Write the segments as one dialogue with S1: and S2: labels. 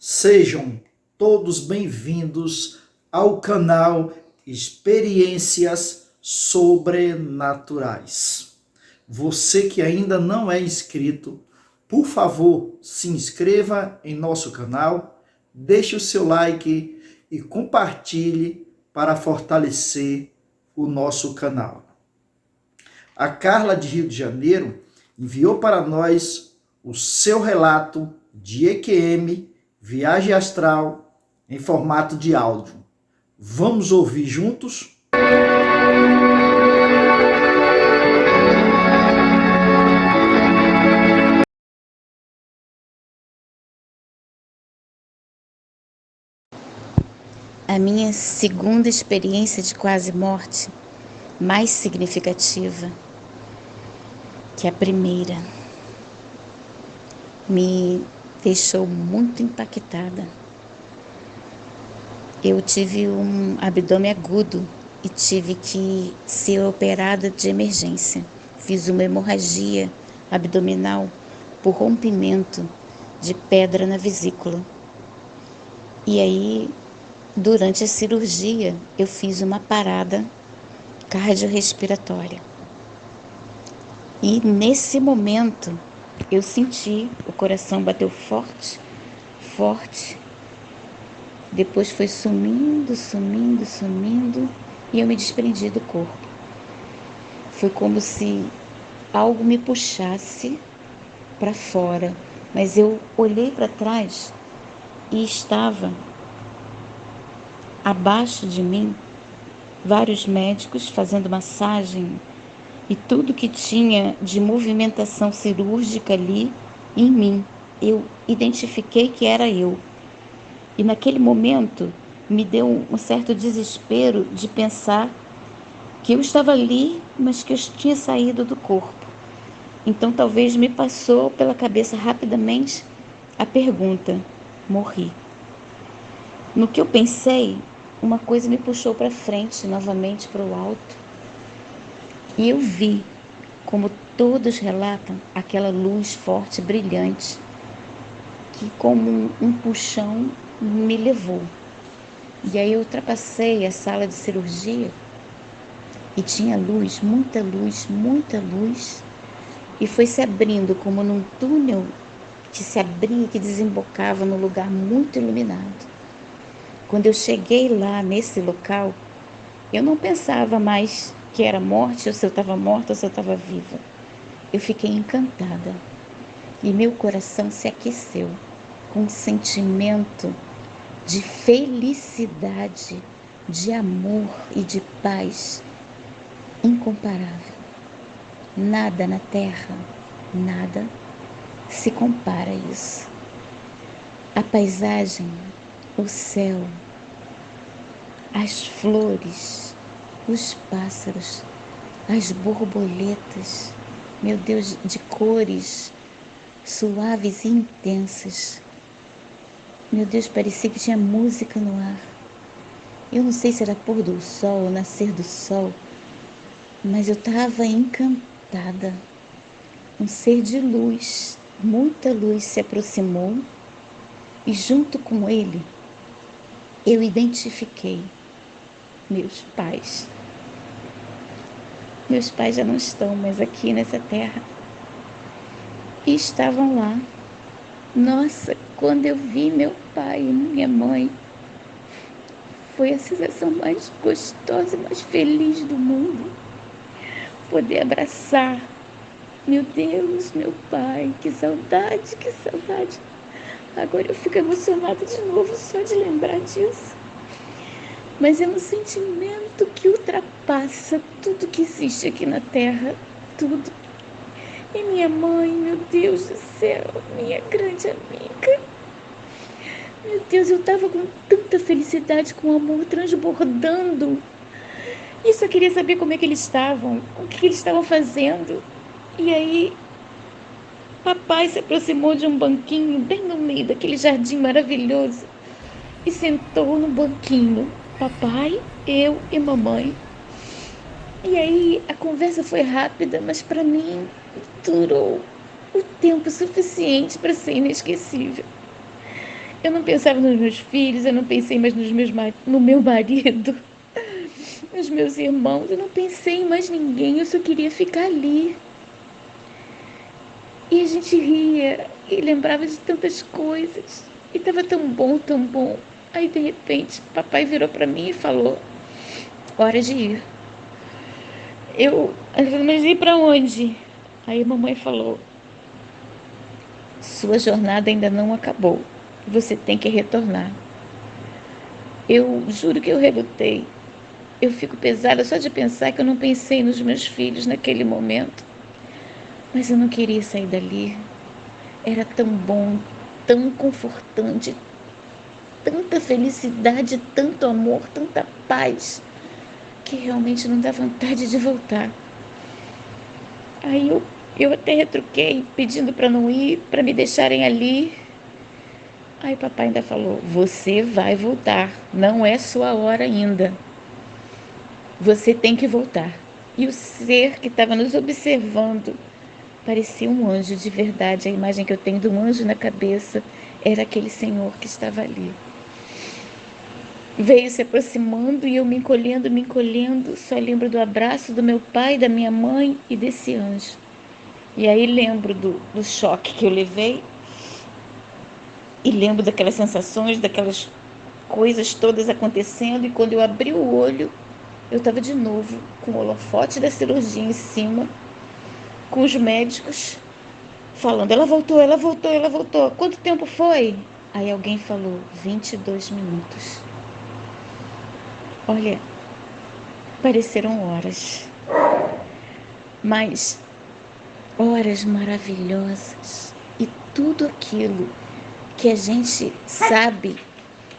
S1: Sejam todos bem-vindos ao canal Experiências Sobrenaturais. Você que ainda não é inscrito, por favor, se inscreva em nosso canal, deixe o seu like e compartilhe para fortalecer o nosso canal. A Carla de Rio de Janeiro enviou para nós o seu relato de EQM, viagem astral, em formato de áudio. Vamos ouvir juntos?
S2: A minha segunda experiência de quase morte, mais significativa que a primeira, me deixou muito impactada. Eu tive um abdômen agudo e tive que ser operada de emergência. Fiz uma hemorragia abdominal por rompimento de pedra na vesícula. E aí, durante a cirurgia, eu fiz uma parada cardiorrespiratória. E nesse momento, eu senti o coração bateu forte, forte. Depois foi sumindo, e eu me desprendi do corpo. Foi como se algo me puxasse para fora. Mas eu olhei para trás e estava abaixo de mim vários médicos fazendo massagem e tudo que tinha de movimentação cirúrgica ali em mim. Eu identifiquei que era eu. E naquele momento me deu um certo desespero de pensar que eu estava ali, mas que eu tinha saído do corpo. Então talvez me passou pela cabeça rapidamente a pergunta: morri? No que eu pensei, uma coisa me puxou para frente, novamente para o alto. E eu vi, como todos relatam, aquela luz forte, brilhante, que como um puxão me levou. E aí eu ultrapassei a sala de cirurgia e tinha luz, muita luz, e foi se abrindo como num túnel que se abria, que desembocava num lugar muito iluminado. Quando eu cheguei lá nesse local, eu não pensava mais que era morte, ou se eu estava morta, ou se eu estava viva. Eu fiquei encantada e meu coração se aqueceu com um sentimento de felicidade, de amor e de paz incomparável. Nada na terra, nada se compara a isso. A paisagem, o céu, as flores, os pássaros, as borboletas, meu Deus, de cores suaves e intensas. Meu Deus, parecia que tinha música no ar. Eu não sei se era pôr do sol ou nascer do sol, mas eu estava encantada. Um ser de luz, muita luz se aproximou e junto com ele eu identifiquei meus pais. Meus pais já não estão mais aqui nessa terra e estavam lá. Nossa, quando eu vi meu pai e minha mãe, foi a sensação mais gostosa e mais feliz do mundo. Poder abraçar. Meu Deus, meu pai, que saudade, que saudade. Agora eu fico emocionada de novo só de lembrar disso. Mas é um sentimento que ultrapassa tudo que existe aqui na Terra, tudo. E minha mãe, meu Deus do céu, minha grande amiga. Meu Deus, eu estava com tanta felicidade, com amor transbordando. E só queria saber como é que eles estavam, o que eles estavam fazendo. E aí, papai se aproximou de um banquinho bem no meio daquele jardim maravilhoso e sentou no banquinho. Papai, eu e mamãe. E aí a conversa foi rápida, mas para mim durou o tempo suficiente para ser inesquecível. Eu não pensava nos meus filhos, eu não pensei mais no meu marido, nos meus irmãos, eu não pensei em mais ninguém, eu só queria ficar ali. E a gente ria e lembrava de tantas coisas. E estava tão bom, tão bom. Aí, de repente, papai virou para mim e falou: hora de ir. Ela falou: mas ir para onde? Aí a mamãe falou: sua jornada ainda não acabou. Você tem que retornar. Eu juro que eu relutei. Eu fico pesada só de pensar que eu não pensei nos meus filhos naquele momento. Mas eu não queria sair dali. Era tão bom, tão confortante, tanta felicidade, tanto amor, tanta paz, que realmente não dá vontade de voltar. Aí eu até retruquei, pedindo para não ir, para me deixarem ali. Aí papai ainda falou: você vai voltar, não é sua hora ainda. Você tem que voltar. E o ser que estava nos observando parecia um anjo de verdade. A imagem que eu tenho de um anjo na cabeça era aquele senhor que estava ali. Veio se aproximando e eu me encolhendo. Só lembro do abraço do meu pai, da minha mãe e desse anjo. E aí lembro do choque que eu levei e lembro daquelas sensações, daquelas coisas todas acontecendo. E quando eu abri o olho, eu estava de novo com o holofote da cirurgia em cima, com os médicos falando: ela voltou, ela voltou, ela voltou. Quanto tempo foi? Aí alguém falou: 22 minutos. Olha, pareceram horas, mas horas maravilhosas. E tudo aquilo que a gente sabe,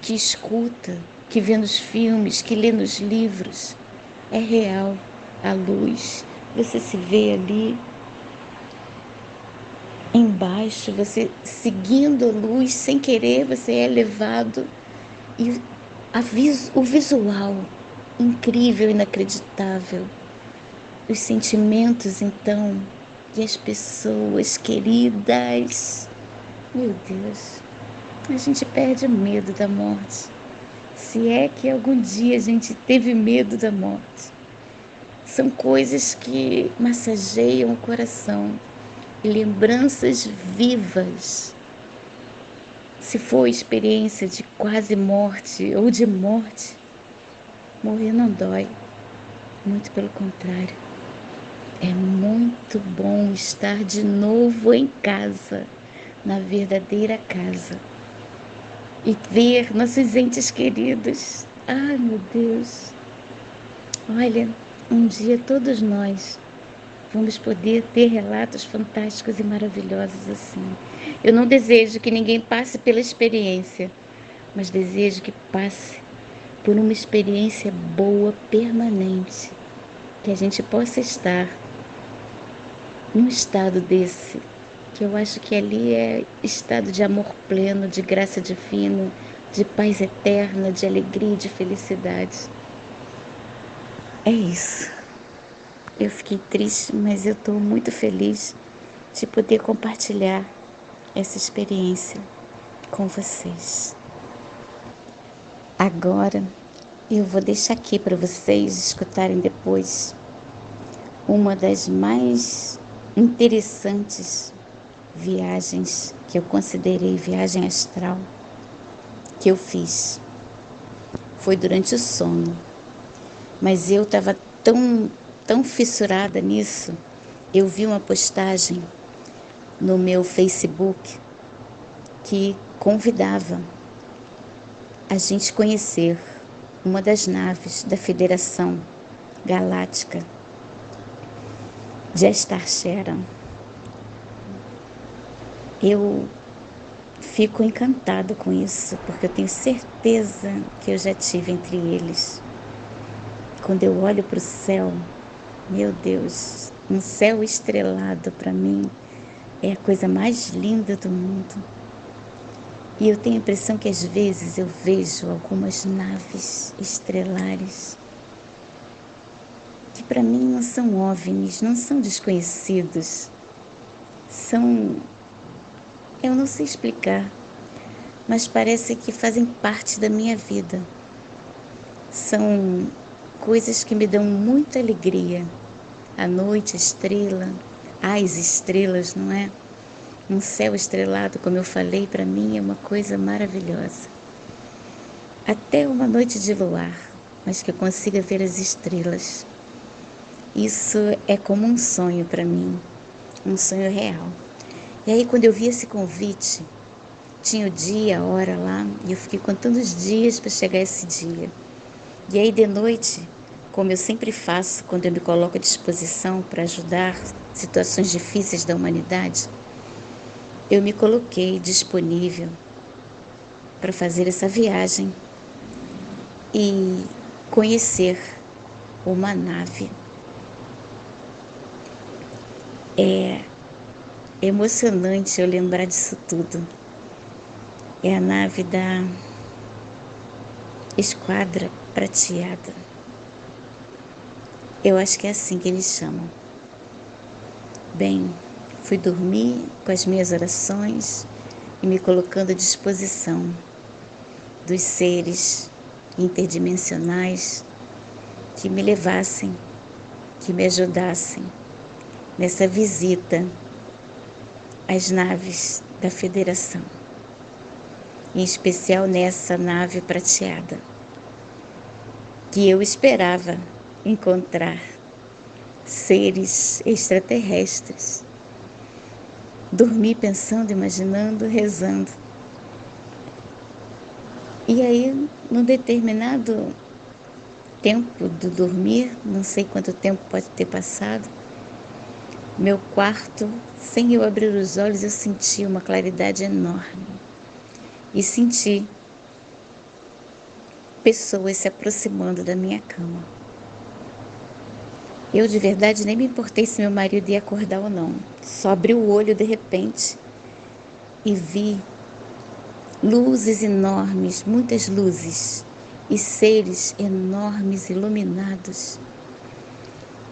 S2: que escuta, que vê nos filmes, que lê nos livros, é real. A luz, você se vê ali embaixo, você seguindo a luz, sem querer, você é levado. E o visual, incrível, inacreditável. Os sentimentos, então, e as pessoas queridas. Meu Deus, a gente perde o medo da morte. Se é que algum dia a gente teve medo da morte. São coisas que massageiam o coração. Lembranças vivas. Se for experiência de quase morte ou de morte, morrer não dói. Muito pelo contrário. É muito bom estar de novo em casa, na verdadeira casa. E ver nossos entes queridos. Ai, meu Deus. Olha, um dia todos nós vamos poder ter relatos fantásticos e maravilhosos assim. Eu não desejo que ninguém passe pela experiência, mas desejo que passe por uma experiência boa, permanente, que a gente possa estar num estado desse, que eu acho que ali é estado de amor pleno, de graça divina, de paz eterna, de alegria e de felicidade. É isso. Eu fiquei triste, mas eu estou muito feliz de poder compartilhar essa experiência com vocês. Agora eu vou deixar aqui para vocês escutarem depois uma das mais interessantes viagens que eu considerei viagem astral que eu fiz. Foi durante o sono, mas eu estava tão fissurada nisso. Eu vi uma postagem no meu Facebook que convidava a gente conhecer uma das naves da Federação Galáctica de Star Sharon. Eu fico encantada com isso, porque eu tenho certeza que eu já tive entre eles. Quando eu olho para o céu, meu Deus, um céu estrelado para mim é a coisa mais linda do mundo. E eu tenho a impressão que às vezes eu vejo algumas naves estrelares que para mim não são OVNIs, não são desconhecidos. Eu não sei explicar, mas parece que fazem parte da minha vida. São coisas que me dão muita alegria. A noite, a estrela, as estrelas, não é? Um céu estrelado, como eu falei, para mim é uma coisa maravilhosa. Até uma noite de luar, mas que eu consiga ver as estrelas. Isso é como um sonho para mim, um sonho real. E aí, quando eu vi esse convite, tinha o dia, a hora lá, e eu fiquei contando os dias para chegar esse dia. E aí, de noite, como eu sempre faço quando eu me coloco à disposição para ajudar situações difíceis da humanidade, eu me coloquei disponível para fazer essa viagem e conhecer uma nave. É emocionante eu lembrar disso tudo. É a nave da Esquadra Prateada. Eu acho que é assim que eles chamam. Bem, fui dormir com as minhas orações e me colocando à disposição dos seres interdimensionais que me levassem, que me ajudassem nessa visita às naves da Federação, em especial nessa nave prateada, que eu esperava encontrar seres extraterrestres. Dormi pensando, imaginando, rezando. E aí, num determinado tempo do dormir, não sei quanto tempo pode ter passado, meu quarto, sem eu abrir os olhos, eu senti uma claridade enorme. E senti pessoas se aproximando da minha cama. Eu de verdade nem me importei se meu marido ia acordar ou não. Só abri o olho de repente e vi luzes enormes, muitas luzes, e seres enormes, iluminados,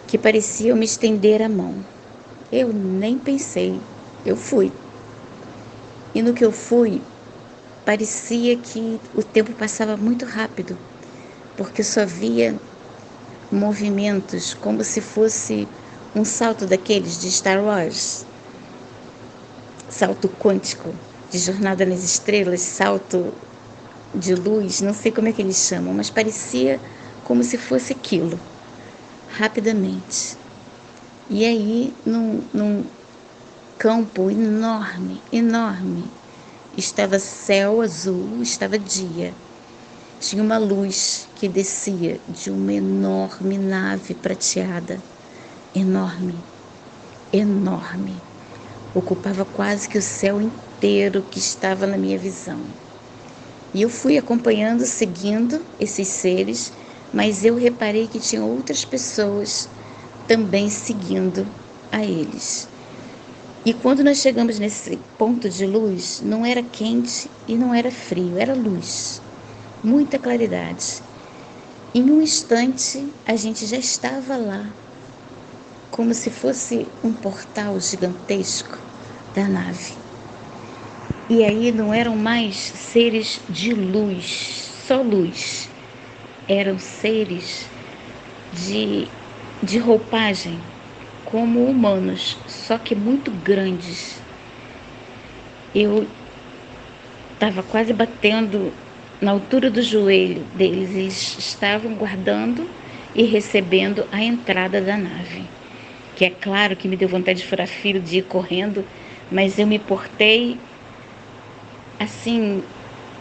S2: que pareciam me estender a mão. Eu nem pensei, eu fui. E no que eu fui, parecia que o tempo passava muito rápido, porque eu só via movimentos como se fosse um salto daqueles de Star Wars, salto quântico, de Jornada nas Estrelas, salto de luz, não sei como é que eles chamam, mas parecia como se fosse aquilo, rapidamente. E aí, num campo enorme, enorme, estava céu azul, estava dia. Tinha uma luz que descia de uma enorme nave prateada, enorme, enorme. Ocupava quase que o céu inteiro que estava na minha visão. E eu fui acompanhando, seguindo esses seres, mas eu reparei que tinha outras pessoas também seguindo a eles. E quando nós chegamos nesse ponto de luz, não era quente e não era frio, era luz, muita claridade. Em um instante, a gente já estava lá, como se fosse um portal gigantesco da nave. E aí não eram mais seres de luz, só luz. Eram seres de roupagem, como humanos, só que muito grandes. Eu estava quase batendo na altura do joelho deles. Eles estavam guardando e recebendo a entrada da nave. Que é claro que me deu vontade de furar filo, de ir correndo, mas eu me portei assim,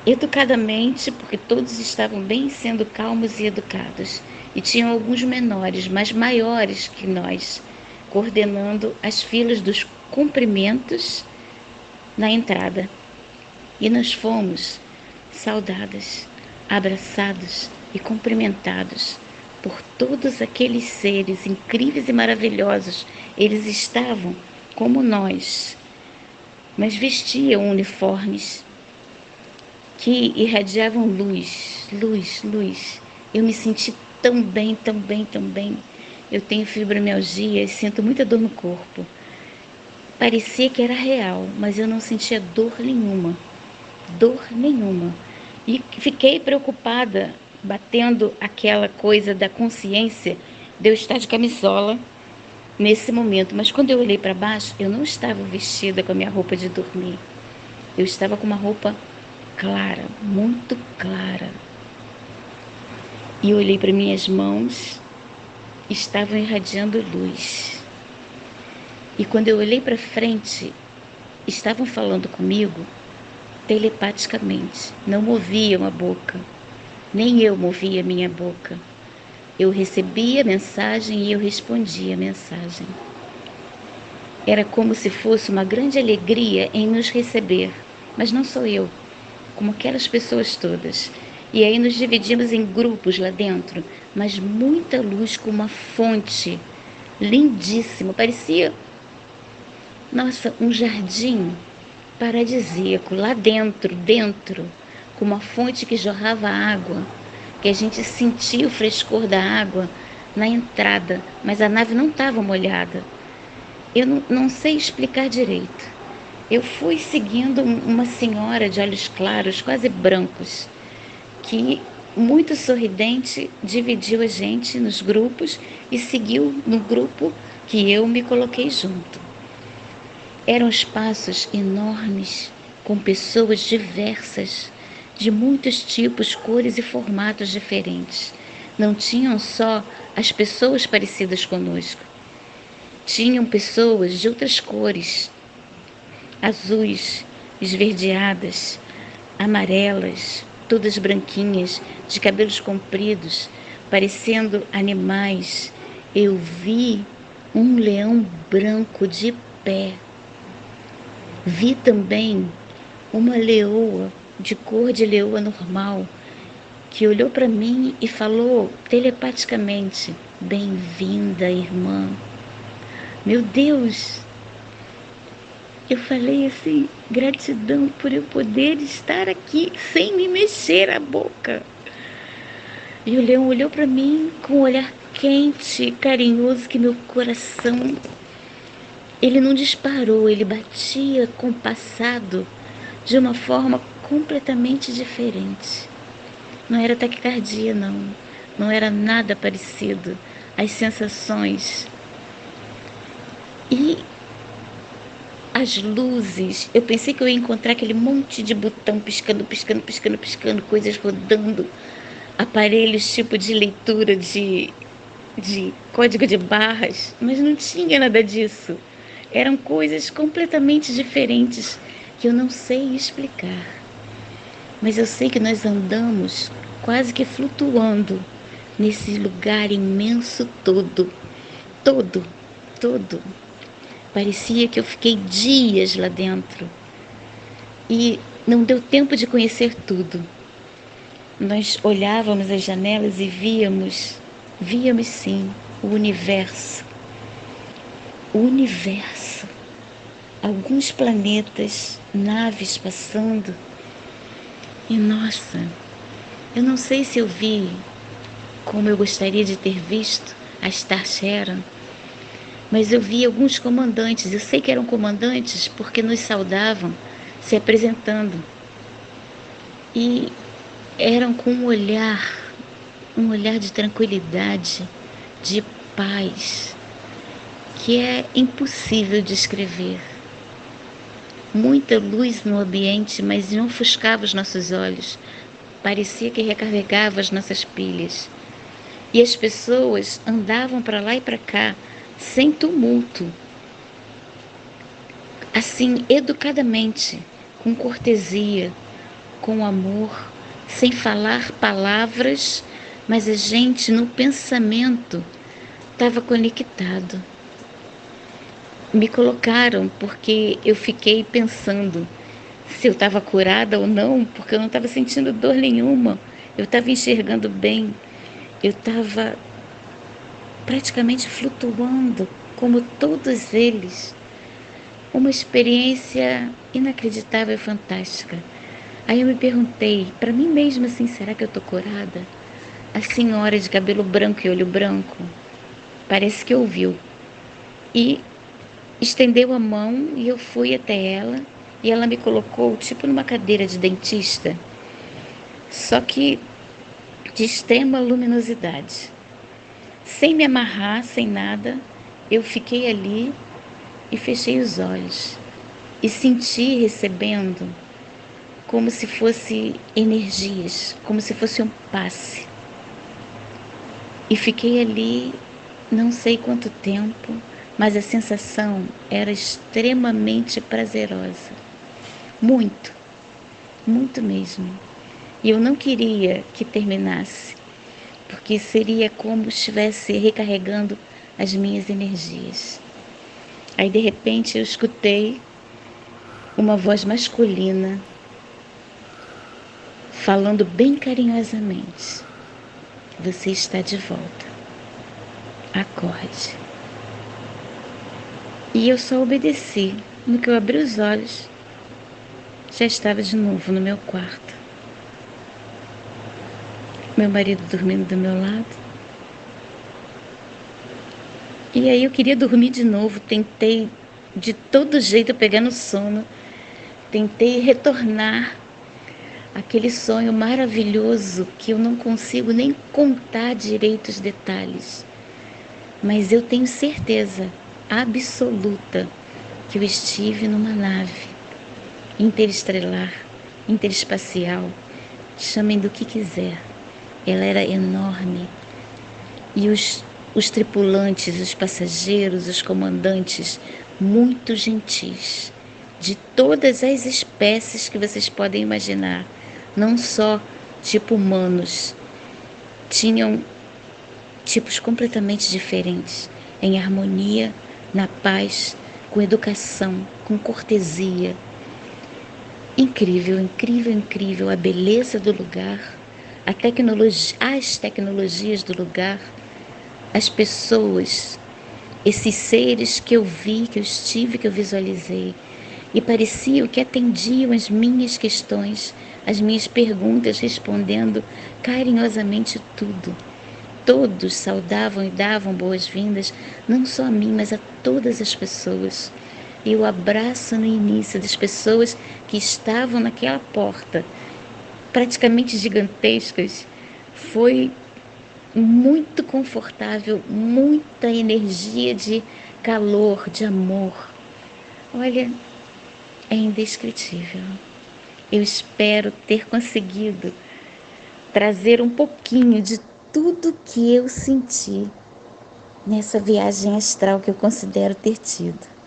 S2: educadamente, porque todos estavam bem sendo calmos e educados. E tinham alguns menores, mas maiores que nós, coordenando as filas dos cumprimentos na entrada. E nós fomos saudadas, abraçados e cumprimentados por todos aqueles seres incríveis e maravilhosos. Eles estavam como nós, mas vestiam uniformes que irradiavam luz, luz, luz. Eu me senti tão bem, tão bem, tão bem. Eu tenho fibromialgia e sinto muita dor no corpo. Parecia que era real, mas eu não sentia dor nenhuma. dor nenhuma. E fiquei preocupada, batendo aquela coisa da consciência de eu estar de camisola nesse momento. Mas quando eu olhei para baixo, eu não estava vestida com a minha roupa de dormir. Eu estava com uma roupa clara, muito clara. E eu olhei para minhas mãos, estavam irradiando luz. E quando eu olhei para frente, estavam falando comigo telepaticamente. Não moviam a boca, nem eu movia a minha boca. Eu recebia a mensagem e eu respondia a mensagem. Era como se fosse uma grande alegria em nos receber, mas não sou eu, como aquelas pessoas todas. E aí nos dividimos em grupos lá dentro, mas muita luz com uma fonte lindíssima, parecia, nossa, um jardim paradisíaco, lá dentro, com uma fonte que jorrava água, que a gente sentia o frescor da água na entrada, mas a nave não estava molhada. Eu não sei explicar direito. Eu fui seguindo uma senhora de olhos claros, quase brancos, que, muito sorridente, dividiu a gente nos grupos e seguiu no grupo que eu me coloquei junto. Eram espaços enormes, com pessoas diversas, de muitos tipos, cores e formatos diferentes. Não tinham só as pessoas parecidas conosco. Tinham pessoas de outras cores, azuis, esverdeadas, amarelas, todas branquinhas, de cabelos compridos, parecendo animais. Eu vi um leão branco de pé. Vi também uma leoa, de cor de leoa normal, que olhou para mim e falou telepaticamente: "Bem-vinda, irmã." Meu Deus! Eu falei assim, gratidão por eu poder estar aqui sem me mexer a boca. E o leão olhou para mim com um olhar quente, carinhoso, que meu coração, ele não disparou, ele batia compassado de uma forma completamente diferente. Não era taquicardia, não era nada parecido. As sensações e as luzes, eu pensei que eu ia encontrar aquele monte de botão piscando, coisas rodando, aparelhos tipo de leitura de código de barras, mas não tinha nada disso. Eram coisas completamente diferentes que eu não sei explicar. Mas eu sei que nós andamos quase que flutuando nesse lugar imenso todo. Parecia que eu fiquei dias lá dentro e não deu tempo de conhecer tudo. Nós olhávamos as janelas e víamos sim, o universo. Alguns planetas, naves passando. E nossa, eu não sei se eu vi como eu gostaria de ter visto a Star Sharon, mas eu vi alguns comandantes. Eu sei que eram comandantes porque nos saudavam se apresentando. E eram com um olhar de tranquilidade, de paz, que é impossível descrever. Muita luz no ambiente, mas não ofuscava os nossos olhos. Parecia que recarregava as nossas pilhas. E as pessoas andavam para lá e para cá, sem tumulto, assim, educadamente, com cortesia, com amor, sem falar palavras, mas a gente no pensamento estava conectado. Me colocaram porque eu fiquei pensando se eu estava curada ou não, porque eu não estava sentindo dor nenhuma, eu estava enxergando bem, eu estava praticamente flutuando, como todos eles. Uma experiência inacreditável e fantástica. Aí eu me perguntei, para mim mesma assim, será que eu estou curada? A senhora de cabelo branco e olho branco, parece que ouviu. E estendeu a mão e eu fui até ela e ela me colocou tipo numa cadeira de dentista, só que de extrema luminosidade. Sem me amarrar, sem nada, eu fiquei ali e fechei os olhos e senti recebendo como se fosse energias, como se fosse um passe. E fiquei ali não sei quanto tempo, mas a sensação era extremamente prazerosa. Muito, muito mesmo. E eu não queria que terminasse, porque seria como se estivesse recarregando as minhas energias. Aí de repente eu escutei uma voz masculina falando bem carinhosamente: você está de volta, acorde. E eu só obedeci. No que eu abri os olhos, já estava de novo no meu quarto. Meu marido dormindo do meu lado. E aí eu queria dormir de novo, tentei de todo jeito pegar no sono, tentei retornar aquele sonho maravilhoso que eu não consigo nem contar direito os detalhes. Mas eu tenho certeza absoluta que eu estive numa nave interestelar, interespacial, chamem do que quiser. Ela era enorme e os tripulantes, os passageiros, os comandantes, muito gentis, de todas as espécies que vocês podem imaginar, não só tipo humanos, tinham tipos completamente diferentes, em harmonia, na paz, com educação, com cortesia. Incrível, incrível, incrível a beleza do lugar, as tecnologias do lugar, as pessoas, esses seres que eu vi, que eu estive, que eu visualizei, e pareciam que atendiam as minhas questões, as minhas perguntas, respondendo carinhosamente tudo. Todos saudavam e davam boas-vindas, não só a mim, mas a todas as pessoas. E o abraço no início das pessoas que estavam naquela porta, praticamente gigantescas, foi muito confortável, muita energia de calor, de amor. Olha, é indescritível. Eu espero ter conseguido trazer um pouquinho de tudo que eu senti nessa viagem astral que eu considero ter tido.